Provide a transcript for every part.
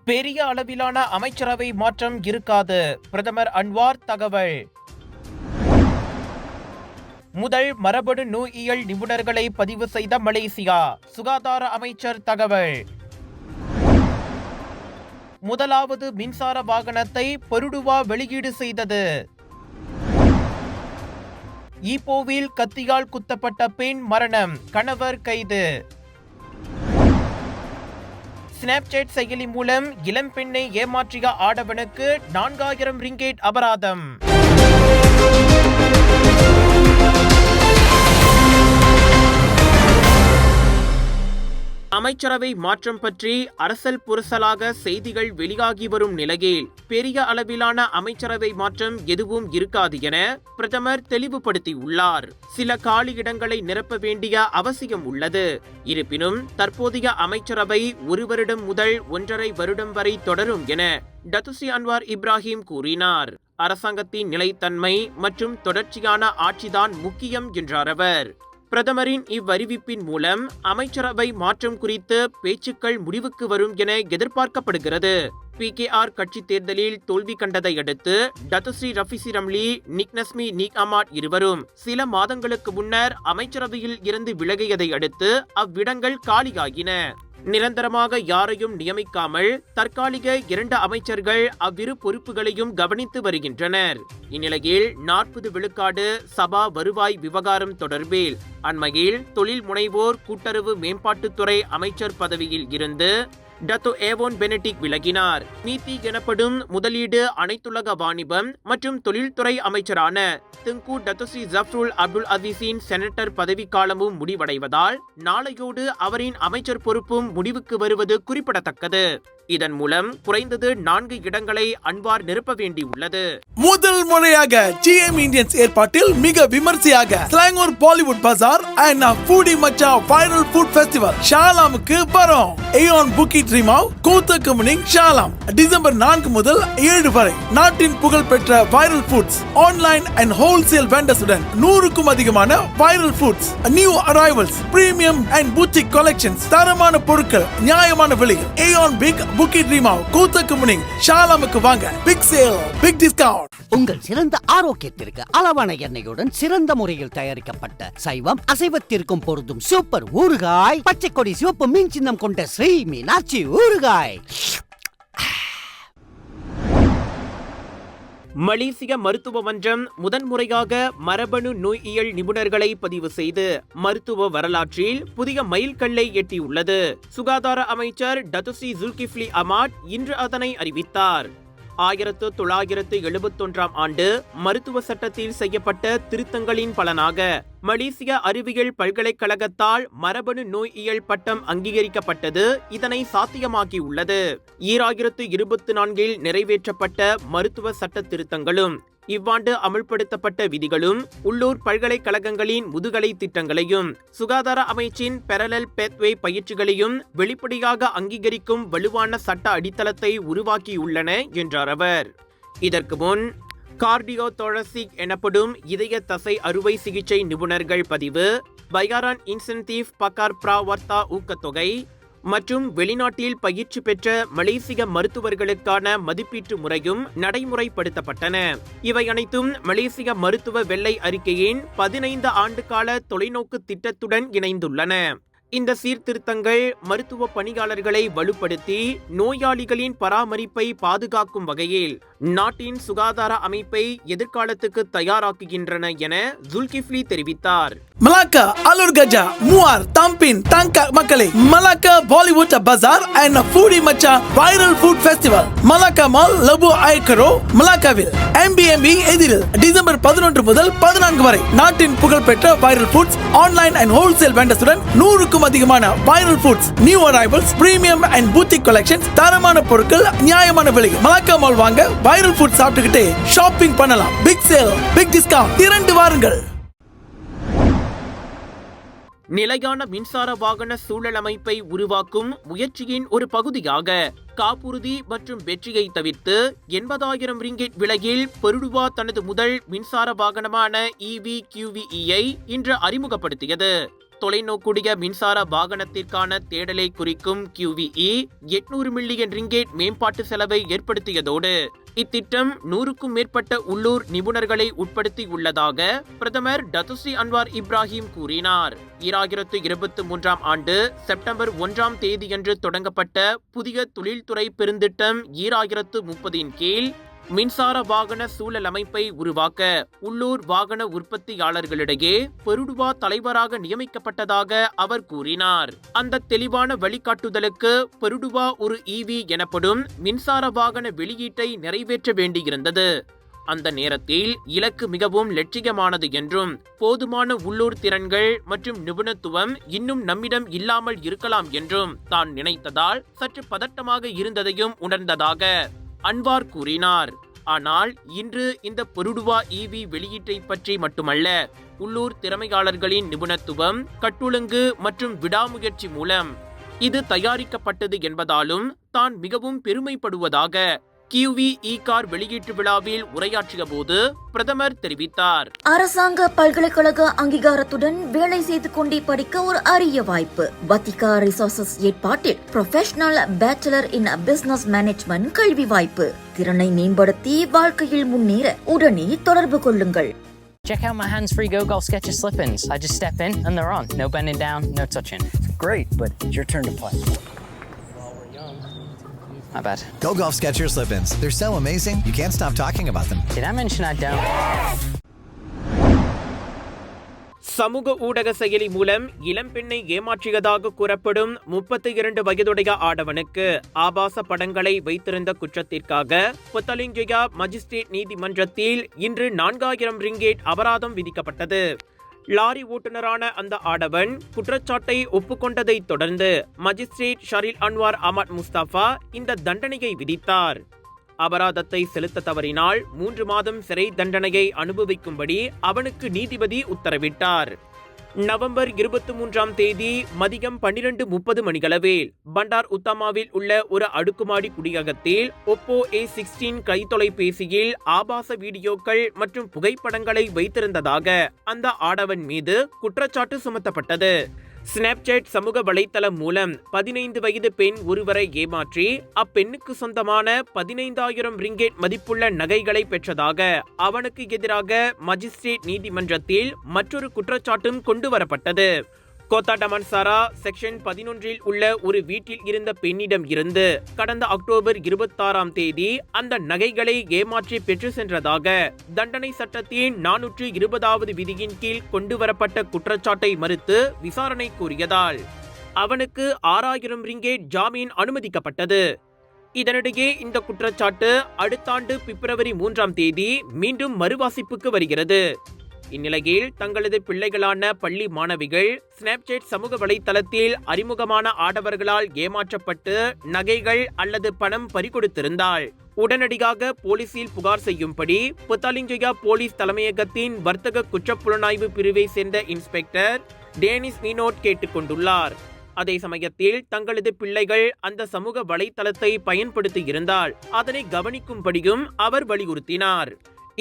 பெரிய அளவிலான அமைச்சரவை மாற்றம் இருக்காது, பிரதமர் அன்வார் தகவல். முதல் மரபணு நோயியல் நிபுணர்களை பதிவு செய்த மலேசியா, சுகாதார அமைச்சர் தகவல். முதலாவது மின்சார வாகனத்தை பெருடுவா வெளியீடு செய்தது. ஈப்போவில் கத்தியால் குத்தப்பட்ட பெண் மரணம், கணவர் கைது. ஸ்னாப்சாட் செயலி மூலம் இளம்பெண்ணை ஏமாற்றிய ஆடவனுக்கு 4000 ரிங்கேட் அபராதம். அமைச்சரவை மாற்றம் பற்றி அரசல் புரசலாக செய்திகள் வெளியாகி வரும் நிலையில் பெரிய அளவிலான அமைச்சரவை மாற்றம் எதுவும் இருக்காது என பிரதமர் தெளிவுபடுத்தியுள்ளார். சில காலியிடங்களை நிரப்ப வேண்டிய அவசியம் உள்ளது. இருப்பினும் தற்போதைய அமைச்சரவை 1 வருடம் முதல் 1.5 வருடம் வரை தொடரும் என டத்துஸ்ரீ அன்வார் இப்ராஹிம் கூறினார். அரசாங்கத்தின் நிலைத்தன்மை மற்றும் தொடர்ச்சியான ஆட்சிதான் முக்கியம் என்றார் அவர். பிரதமரின் இவ்வறிவிப்பின் மூலம் அமைச்சரவை மாற்றம் குறித்து பேச்சுக்கள் முடிவுக்கு வரும் என எதிர்பார்க்கப்படுகிறது. PKR கட்சி தேர்தலில் தோல்வி கண்டதை அடுத்து டத்துஸ்ரீ ரஃபிசி ரம்லி, நிக் நஸ்மி நிக் அமாட் இருவரும் சில மாதங்களுக்கு முன்னர் அமைச்சரவையில் இருந்து விலகியதை அடுத்து அவ்விடங்கள் காலியாகின. நிரந்தரமாக யாரையும் நியமிக்காமல் தற்காலிக 2 அமைச்சர்கள் அவ்விரு பொறுப்புகளையும் கவனித்து வருகின்றனர். இந்நிலையில் 40 விழுக்காடு சபா வருவாய் விவகாரம் தொடர்பில் அண்மையில் தொழில் முனைவோர் கூட்டுறவு மேம்பாட்டுத்துறை அமைச்சர் பதவியில் இருந்து டத்தோ ஏவோன் பெனடிக் விலகினார். நீதி எனப்படும் முதலீடு, அனைத்துலக வாணிபம் மற்றும் தொழில்துறை அமைச்சரான திங்கு டத்துஸ்ரீ ஜஃப்ருல் அப்துல் அசீஸின் செனட்டர் பதவிக்காலமும் முடிவடைவதால் நாளையோடு அவரின் அமைச்சர் பொறுப்பும் முடிவுக்கு வருவது குறிப்பிடத்தக்கது. இதன் மூலம் குறைந்தது 4 இடங்களை அன்வார் நிரப்ப வேண்டியுள்ளது. முதல் முறையாக GM இந்தியன்ஸ் ஏற்பாட்டில் மிக விமர்சையாக Selangor Bollywood bazaar and foodie மச்சா வைரல் ஃபுட் ஃபெஸ்டிவல் ஷாலாமுக்கு வரும். ஏயான் புக்கிட் ரிமாவ் கூத்தக்கமுனிங் ஷாலாம் டிசம்பர் 4 முதல் 7 வரை நாட்டின் புகழ்பெற்ற viral foods online and wholesale வெண்டர்ஸுடன் 100க்கும் அதிகமான viral foods, new arrivals, premium and boutique collections, தரமான பொருட்கள் நியாயமான விலையில். ஏயான் பிக் புக்கிட் ரிமாவ் கூத்தக்கமுனிங் ஷாலாமுக்கு வாங்க. Big sale, big discount. உங்கள் சிறந்த ஆரோக்கியத்திற்கு அளவான எண்ணெயுடன் சிறந்த முறையில் தயாரிக்கப்பட்ட சைவம் அசைவத்திற்கும் பொருந்தும் சூப்பர் ஊறுகாய், பச்சை கொடி சிவப்பு மீன் சின்னம் கொண்ட ஸ்ரீ மீனாட்சி ஊறுகாய். மலேசிய மருத்துவ மன்றம் முதன்முறையாக மரபணு நோயியல் நிபுணர்களை பதிவு செய்து மருத்துவ வரலாற்றில் புதிய மைல்கல்லை எட்டியுள்ளது. சுகாதார அமைச்சர் டத்துஸ்ரீ ஜுல்கிஃப்லி அமாட் இன்று அதனை அறிவித்தார். 1971ஆம் ஆண்டு மருத்துவ சட்டத்தில் செய்யப்பட்ட திருத்தங்களின் பலனாக மலேசிய அறிவியல் பல்கலைக்கழகத்தால் மரபணு நோயியல் பட்டம் அங்கீகரிக்கப்பட்டது இதனை சாத்தியமாக்கியுள்ளது. 2024இல் நிறைவேற்றப்பட்ட மருத்துவ சட்ட திருத்தங்களும் இவ்வாண்டு அமல்படுத்தப்பட்ட விதிகளும் உள்ளூர் பல்கலைக்கழகங்களின் முதுகலை திட்டங்களையும் சுகாதார அமைச்சின் பெரலல் பேத்வே பயிற்சிகளையும் வெளிப்படையாக அங்கீகரிக்கும் வலுவான சட்ட அடித்தளத்தை உருவாக்கியுள்ளன என்றார் அவர். இதற்கு முன் கார்டியோதொரசிக் எனப்படும் இதய தசை அறுவை சிகிச்சை நிபுணர்கள் பதிவு, பயாரான் இன்சென்டிவ் பக்கார் பிராவர்த்தா ஊக்கத்தொகை மற்றும் வெளிநாட்டில் பயிற்சி பெற்ற மலேசிய மருத்துவர்களுக்கான மதிப்பீட்டு முறையும் நடைமுறைப்படுத்தப்பட்டன. இவை அனைத்தும் மலேசிய மருத்துவ வெள்ளை அறிக்கையின் 15 ஆண்டு கால தொலைநோக்கு திட்டத்துடன் இணைந்துள்ளன. இந்த சீர்திருத்தங்கள் மருத்துவ பணியாளர்களை வலுப்படுத்தி நோயாளிகளின் பராமரிப்பை பாதுகாக்கும் வகையில் நாட்டின் சுகாதார அமைப்பை எதிர்காலத்துக்கு தயாராக்குகின்றன என ஜுல்கிஃப்லி தெரிவித்தார். Malacca, Alor Gajah, Muar, Tampin, Tangga மக்களே, Malacca Bollywood bazaar and foodie மச்சா viral food festival Malacca mall Lebuh Ayer Keroh மலாக்காவில் MBMB எதிரில் டிசம்பர் 11 முதல் 14 வரை நாட்டின் புகழ்பெற்ற viral foods online and wholesale வெண்டர்ஸுடன் 100க்கும் அதிகமான viral foods, new arrivals, premium and boutique collections, தரமான பொருட்கள் நியாயமான விலையில். மலாக்கா மால் வாங்க, வைரல் ஃபுட் சாப்பிட்டுக்கிட்டே ஷாப்பிங் பண்ணலாம். Big sale, big discount. 2 வாருங்கள். நிலையான மின்சார வாகன சூழல் அமைப்பை உருவாக்கும் முயற்சியின் ஒரு பகுதியாக காப்புறுதி மற்றும் வெற்றியை தவிர்த்து 80,000 ரிங்கெட் விலையில் பெருடுவா தனது முதல் மின்சார வாகனமான EV QVE-ஐ இன்று அறிமுகப்படுத்தியது. தொலைநோக்குடைய மின்சார வாகனத்திற்கான தேடலை குறிக்கும் QVE 800 மில்லியன் ரிங்கேட் மேம்பாட்டு செலவை ஏற்படுத்தியதோடு இத்திட்டம் 100க்கும் மேற்பட்ட உள்ளூர் நிபுணர்களை உட்படுத்தி உள்ளதாக பிரதமர் டத்துஸ்ரீ அன்வார் இப்ராஹிம் கூறினார். 2023ஆம் ஆண்டு செப்டம்பர் 1ஆம் தேதியன்று தொடங்கப்பட்ட புதிய தொழில்துறை பெருந்திட்டம் 2030இன் கீழ் மின்சார வாகன சூழல் அமைப்பை உருவாக்க உள்ளூர் வாகன உற்பத்தியாளர்களிடையே பெருடுவா தலைவராக நியமிக்கப்பட்டதாக அவர் கூறினார். அந்த தெளிவான வழிகாட்டுதலுக்கு பெருடுவா ஒரு EV எனப்படும் மின்சார வாகன வெளியீட்டை நிறைவேற்ற வேண்டியிருந்தது. அந்த நேரத்தில் இலக்கு மிகவும் லட்சியமானது என்றும் போதுமான உள்ளூர் திறன்கள் மற்றும் நிபுணத்துவம் இன்னும் நம்மிடம் இல்லாமல் இருக்கலாம் என்றும் தான் நினைத்ததால் சற்று பதட்டமாக இருந்ததையும் உணர்ந்ததாக அன்வார் கூறினார். ஆனால் இன்று இந்த பெருடுவா EV வெளியீட்டை பற்றி மட்டுமல்ல, உள்ளூர் திறமையாளர்களின் நிபுணத்துவம், கட்டுழுங்கு மற்றும் விடாமுயற்சி மூலம் இது தயாரிக்கப்பட்டது என்பதாலும் தான் மிகவும் பெருமைப்படுவதாக QVE கார் வெளியீட்டு விழாவில் உரையாற்றிய போது பிரதமர் தெரிவித்தார். அரசாங்க பல்கலைக்கழக அங்கீகாரத்துடன் வேலை செய்து கொண்டே படிக்க ஒரு அரிய வாய்ப்பு. வத்திகா ரிசோர்சஸ் ஏற்பாட்டில் ப்ரொஃபஷனல் பேச்சுலர் இன் பிசினஸ் மேனேஜ்மெண்ட் கல்வி வாய்ப்பு. திறனை மேம்படுத்தி வாழ்க்கையில் முன்னேற உடனே தொடர்பு கொள்ளுங்கள். Check out my hands-free Go Golf Skechers slip-ins. I just step in and they're on. No bending down, no touching. Great, but it's your turn to play. My bad. Go Golf Skechers slip-ins. They're so amazing, you can't stop talking about them. Did I mention I don't? சமூக ஊடக செயலி மூலம் இளம்பெண்ணை ஏமாற்றியதாக கூறப்படும் 32 வயதுடைய ஆடவனுக்கு ஆபாச படங்களை வைத்திருந்த குற்றத்திற்காக புத்தலிங்கயா மஜிஸ்ட்ரேட் நீதிமன்றத்தில் இன்று 4000 ரிங்கேட் அபராதம் விதிக்கப்பட்டது. லாரி ஓட்டுநரான அந்த ஆடவன் குற்றச்சாட்டை ஒப்புக்கொண்டதை தொடர்ந்து மஜிஸ்ட்ரேட் ஷரீல் அன்வார் அஹ்மத் முஸ்தபா இந்த தண்டனையை விதித்தார். அபராதத்தை செலுத்த தவறினால் 3 மாதம் சிறை தண்டனையை அனுபவிக்கும்படி அவனுக்கு நீதிபதி உத்தரவிட்டார். நவம்பர் 23ஆம் தேதி மதியம் 12:30 மணிகளவில் பண்டார் உத்தமாவில் உள்ள ஒரு அடுக்குமாடி குடியகத்தில் ஒப்போ A16 கைத்தொலைபேசியில் ஆபாச வீடியோக்கள் மற்றும் புகைப்படங்களை வைத்திருந்ததாக அந்த ஆடவன் மீது குற்றச்சாட்டு சுமத்தப்பட்டது. ஸ்னாப்சாட் சமூக வலைத்தளம் மூலம் 15 வயது பெண் ஒருவரை ஏமாற்றி அப்பெண்ணுக்கு சொந்தமான 15000 ரிங்கேட் மதிப்புள்ள நகைகளை பெற்றதாக அவனுக்கு எதிராக மஜிஸ்ட்ரேட் நீதிமன்றத்தில் மற்றொரு குற்றச்சாட்டும் கொண்டுவரப்பட்டது. கோத்தா டமன்சாரா செக்ஷன் 11இல் உள்ள ஒரு வீட்டில் இருந்த பெண்ணிடம் இருந்து கடந்த அக்டோபர் 26ஆம் தேதி அந்த நகைகளை ஏமாற்றி பெற்று சென்றதாக தண்டனை சட்டத்தின் 420வது விதியின் கீழ் கொண்டுவரப்பட்ட குற்றச்சாட்டை மறுத்து விசாரணை கூறியதால் அவனுக்கு 6000 ரிங்கேட் ஜாமீன் அனுமதிக்கப்பட்டது. இதனிடையே இந்த குற்றச்சாட்டு அடுத்த ஆண்டு பிப்ரவரி 3ஆம் தேதி மீண்டும் மறுவாசிப்புக்கு வருகிறது. இந்நிலையில் தங்களது பிள்ளைகளான பள்ளி மாணவிகள் ஸ்னாப்சாட் சமூக வலைத்தளத்தில் அறிமுகமான ஆடவர்களால் ஏமாற்றப்பட்டு நகைகள் அல்லது பணம் பறிகொடுத்திருந்தால் உடனடியாக போலீசில் புகார் செய்யும்படி புத்தாலிங்கயா போலீஸ் தலைமையகத்தின் வர்த்தக குற்றப்புலனாய்வு பிரிவை சேர்ந்த இன்ஸ்பெக்டர் டேனிஸ் மீனோட் கேட்டுக்கொண்டுள்ளார். அதே சமயத்தில் தங்களது பிள்ளைகள் அந்த சமூக வலைத்தளத்தை பயன்படுத்தி இருந்தால் அதனை கவனிக்கும்படியும் அவர் வலியுறுத்தினார்.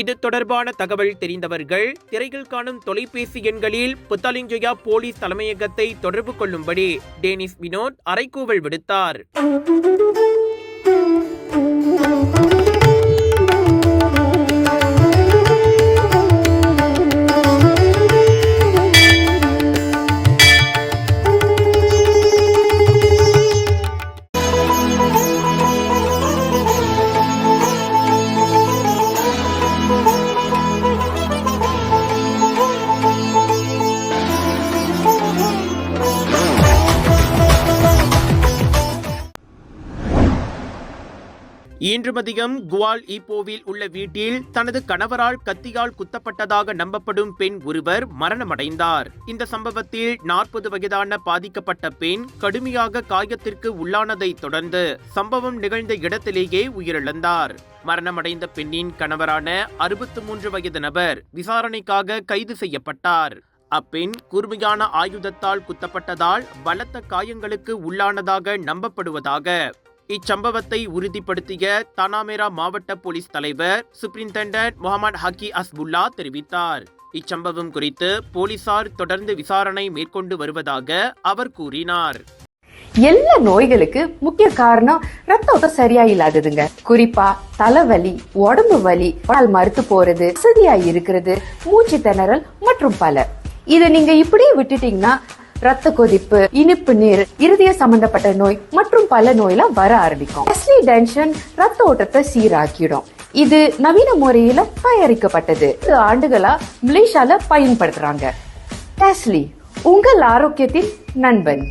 இது தொடர்பான தகவல் தெரிந்தவர்கள் திரையில் காணும் தொலைபேசி எண்களில் புத்தாலிங்கயா போலீஸ் தலைமையகத்தை தொடர்பு கொள்ளும்படி டேனிஸ் வினோத் அறைகூவல் விடுத்தார். இன்று மதியம் குவால் ஈப்போவில் உள்ள வீட்டில் தனது கணவரால் கத்தியால் குத்தப்பட்டதாக நம்பப்படும் பெண் ஒருவர் மரணமடைந்தார். இந்த சம்பவத்தில் 40 வயதான பாதிக்கப்பட்ட பெண் கடுமையாக காயத்திற்கு உள்ளானதை தொடர்ந்து சம்பவம் நிகழ்ந்த இடத்திலேயே உயிரிழந்தார். மரணமடைந்த பெண்ணின் கணவரான 63 வயது நபர் விசாரணைக்காக கைது செய்யப்பட்டார். அப்பெண் கூர்மையான ஆயுதத்தால் குத்தப்பட்டதால் பலத்த காயங்களுக்கு உள்ளானதாக நம்பப்படுவதாக இச்சம்பவத்தை உறுதிப்படுத்திய தனாமேரா மாவட்ட போலீஸ் தலைவர் சூப்பரிண்டென்டென்ட் முகமது ஹக்கி அஸ்புல்லா தெரிவித்தார். இச்சம்பவம் குறித்து போலீசார் தொடர்ந்து விசாரணை மேற்கொண்டு வருவதாக அவர் கூறினார். எல்லா நோய்களுக்கு முக்கிய காரணம் ரத்த ஓட்டம் சரியா இல்லாததுங்க. குறிப்பா தலைவலி, உடம்பு வலி, மறுத்து போறது, வசதியா இருக்கிறது, மூச்சு திணறல் மற்றும் பல. இதை நீங்க இப்படியே விட்டுட்டீங்கன்னா ரத்த கொதிப்பு, இனிப்பு நீர், இருதய சம்பந்தப்பட்ட நோய் மற்றும் பல நோயெல்லாம் வர ஆரம்பிக்கும். டென்ஷன் ரத்த ஓட்டத்தை சீராக்கிடும். இது நவீன முறையில தயாரிக்கப்பட்டது. 2 ஆண்டுகளா மலேசியால பயன்படுத்துறாங்க. டெஸ்லி, உங்கள் ஆரோக்கியத்தின் நண்பன்.